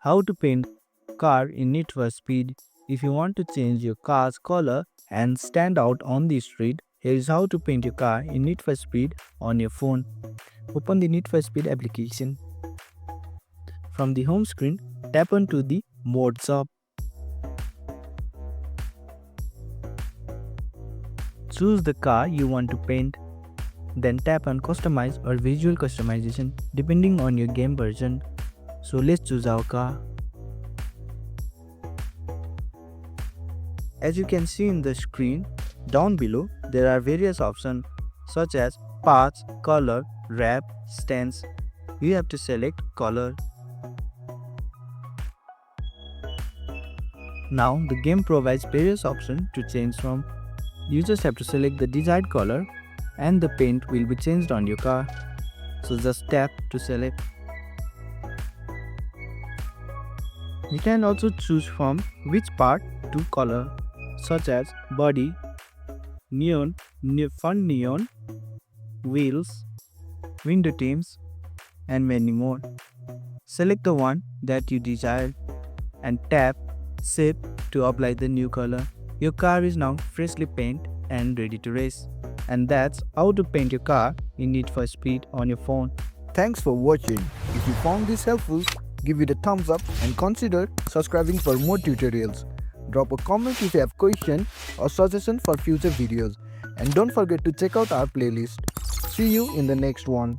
How to paint car in Need for Speed. If you want to change your car's color and stand out on the street, here is how to paint your car in Need for Speed on your phone. Open the Need for Speed application. From the home screen, tap onto the Mode Shop. Choose the car you want to paint. Then tap on Customize or Visual Customization depending on your game version. So let's choose our car. As you can see in the screen, down below there are various options such as parts, color, wrap, stance. You have to select color. Now the game provides various options to change from. You just have to select the desired color and the paint will be changed on your car. So just tap to select. You can also choose from which part to color, such as body, neon, front neon, wheels, window trims, and many more. Select the one that you desire and tap Save to apply the new color. Your car is now freshly painted and ready to race. And that's how to paint your car in Need for Speed on your phone. Thanks for watching. If you found this helpful, give it a thumbs up and consider subscribing for more tutorials. Drop a comment if you have question or suggestion for future videos. And don't forget to check out our playlist. See you in the next one.